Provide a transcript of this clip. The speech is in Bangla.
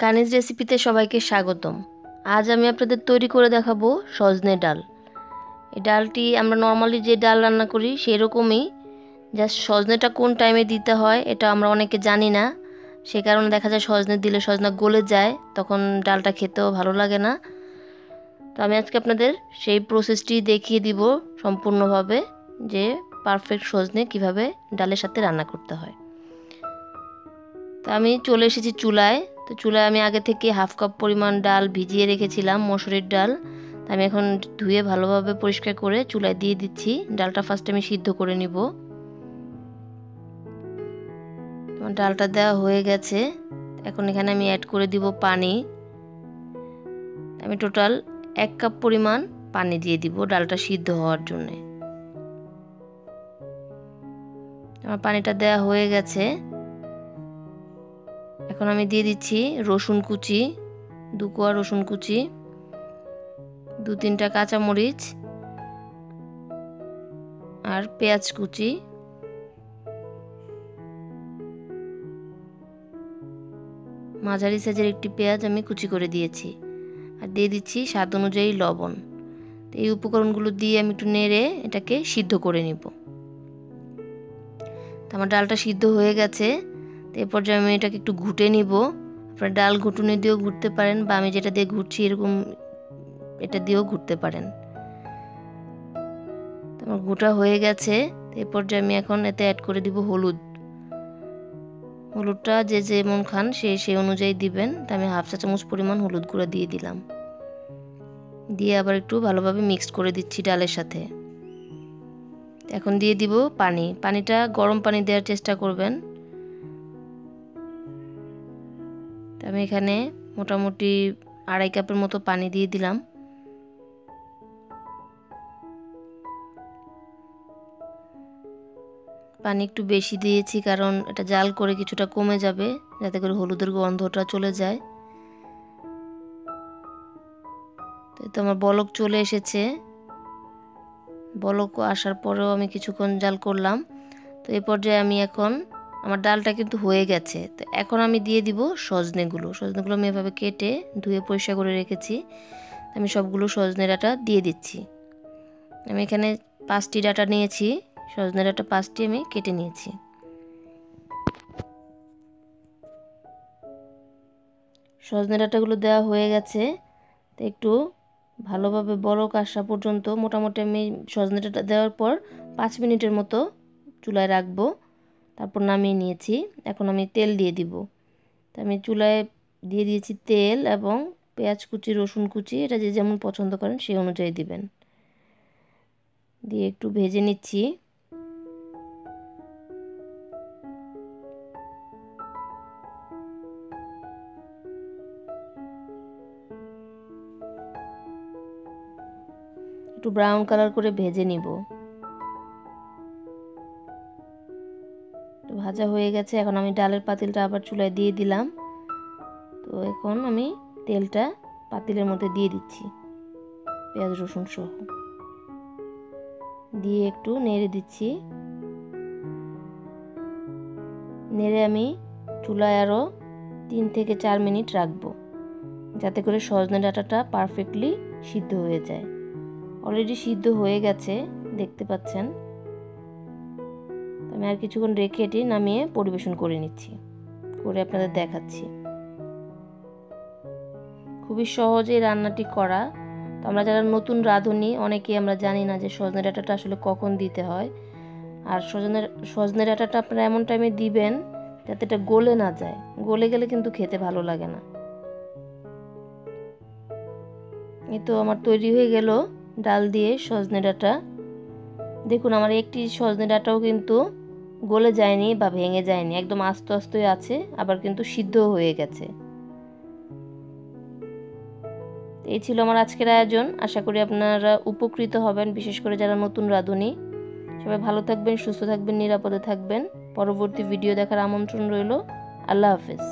কানিজ রেসিপিতে সবাইকে স্বাগতম। আজ আমি আপনাদের তৈরি করে দেখাবো সজনে ডাল। এই ডালটি আমরা নর্মালি যে ডাল রান্না করি সেরকমই, জাস্ট সজনেটা কোন টাইমে দিতে হয় এটা আমরা অনেকে জানি না। সে কারণে দেখা যায় সজনে দিলে সজনা গলে যায়, তখন ডালটা খেতেও ভালো লাগে না। তো আমি আজকে আপনাদের সেই প্রসেসটি দেখিয়ে দিব সম্পূর্ণভাবে, যে পারফেক্ট সজনে কিভাবে ডালের সাথে রান্না করতে হয়। তো আমি চলে এসেছি চুলায়। তো চুলায় আমি আগে থেকে হাফ কাপ পরিমাণ ডাল ভিজিয়ে রেখেছিলাম, মসুরির ডাল। আমি এখন ধুয়ে ভালোভাবে পরিষ্কার করে চুলায় দিয়ে দিচ্ছি। ডালটা ফার্স্ট আমি সিদ্ধ করে নিব। ডালটা দেওয়া হয়ে গেছে। এখন এখানে আমি অ্যাড করে দিব পানি। আমি টোটাল 1 কাপ পরিমাণ পানি দিয়ে দিব ডালটা সিদ্ধ হওয়ার জন্য। আমার পানিটা দেওয়া হয়ে গেছে। এখন আমি দিয়ে দিচ্ছি রসুন কুচি, 2 কোয়া রসুন কুচি, 2-3টা কাঁচামরিচ আর পেঁয়াজ কুচি, মাঝারি সাইজের একটি পেঁয়াজ আমি কুচি করে দিয়েছি, আর দিয়ে দিচ্ছি স্বাদ অনুযায়ী লবণ। তো এই উপকরণগুলো দিয়ে আমি একটু নেড়ে এটাকে সিদ্ধ করে নিব। তো আমার ডালটা সিদ্ধ হয়ে গেছে। তো এরপর যে আমি এটাকে একটু ঘুটে নিব। আপনারা ডাল ঘুটুনি দিয়েও ঘুরতে পারেন, বা আমি যেটা দিয়ে ঘুরছি এরকম এটা দিয়েও ঘুরতে পারেন। তো আমার ঘুটা হয়ে গেছে। এরপর যে আমি এখন এতে অ্যাড করে দিব হলুদ। হলুদটা যে যেমন খান সেই অনুযায়ী দিবেন। তো আমি হাফ চা চামচ পরিমাণ হলুদ গুঁড়া দিয়ে দিলাম। দিয়ে আবার একটু ভালোভাবে মিক্সড করে দিচ্ছি ডালের সাথে। এখন দিয়ে দিব পানি। পানিটা গরম পানি দেওয়ার চেষ্টা করবেন। আমি এখানে মোটামুটি 2.5 কাপের মতো পানি দিয়ে দিলাম। পানি একটু বেশি দিয়েছি কারণ এটা জাল করে কিছুটা কমে যাবে, যাতে করে হলুদের গন্ধটা চলে যায়। তো আমার বলক চলে এসেছে। বলক আসার পরেও আমি কিছুক্ষণ জাল করলাম। তো এই পর্যায়ে আমি এখন, আমার ডালটা কিন্তু হয়ে গেছে। তো এখন আমি দিয়ে দিব সজনেগুলো আমি এভাবে কেটে ধুয়ে পরিষ্কার করে রেখেছি। আমি সবগুলো সজনে ডাঁটা দিয়ে দিচ্ছি। আমি এখানে 5টি ডাঁটা নিয়েছি, সজনে ডাঁটা 5টি আমি কেটে নিয়েছি। সজনে ডাঁটাগুলো দেওয়া হয়ে গেছে। তো একটু ভালোভাবে বলক আসা পর্যন্ত মোটামুটি আমি সজনে ডাঁটা দেওয়ার পর 5 মিনিটের মতো চুলায় রাখবো। তারপর নামিয়ে নিয়েছি। এখন আমি তেল দিয়ে দিব। তো আমি চুলায় দিয়ে দিয়েছি তেল এবং পেঁয়াজ কুচি, রসুন কুচি, এটা যে যেমন পছন্দ করেন সেই অনুযায়ী দিবেন। দিয়ে একটু ভেজে নিচ্ছি। একটু ব্রাউন কালার করে ভেজে নিব। তো ভাজা হয়ে গেছে। এখন আমি ডালের পাতিলটা আবার চুলায় দিয়ে দিলাম। তো এখন আমি তেলটা পাতিলের মধ্যে দিয়ে দিচ্ছি, পেঁয়াজ রসুন সহ দিয়ে একটু নেড়ে দিচ্ছি। নেড়ে আমি চুলায় আরও 3 থেকে 4 মিনিট রাখবো, যাতে করে সজনে ডাঁটাটা পারফেক্টলি সিদ্ধ হয়ে যায়। অলরেডি সিদ্ধ হয়ে গেছে, দেখতে পাচ্ছেন। আমি আর কিছুক্ষণ রেখে এটি নামিয়ে পরিবেশন করে নিচ্ছি, করে আপনাদের দেখাচ্ছি। খুবই সহজে রান্নাটি করা। তো আমরা যারা নতুন রাঁধুনি অনেকেই আমরা জানি না যে সজনে ডাঁটাটা আসলে কখন দিতে হয়। আর সজনে ডাঁটাটা আপনারা এমন টাইমে দিবেন যাতে এটা গলে না যায়। গলে গেলে কিন্তু খেতে ভালো লাগে না। এই তো আমার তৈরি হয়ে গেল ডাল দিয়ে সজনে ডাঁটা। দেখুন আমার একটি সজনে ডাঁটাও কিন্তু গলে যায়নি বা ভেঙে যায়নি, একদম আস্তে আস্তে আছে, আবার কিন্তু সিদ্ধ হয়ে গেছে। এই ছিল আমার আজকের আয়োজন। আশা করি আপনারা উপকৃত হবেন, বিশেষ করে যারা নতুন রাঁধুনি। সবাই ভালো থাকবেন, সুস্থ থাকবেন, নিরাপদে থাকবেন। পরবর্তী ভিডিও দেখার আমন্ত্রণ রইল। আল্লাহ হাফেজ।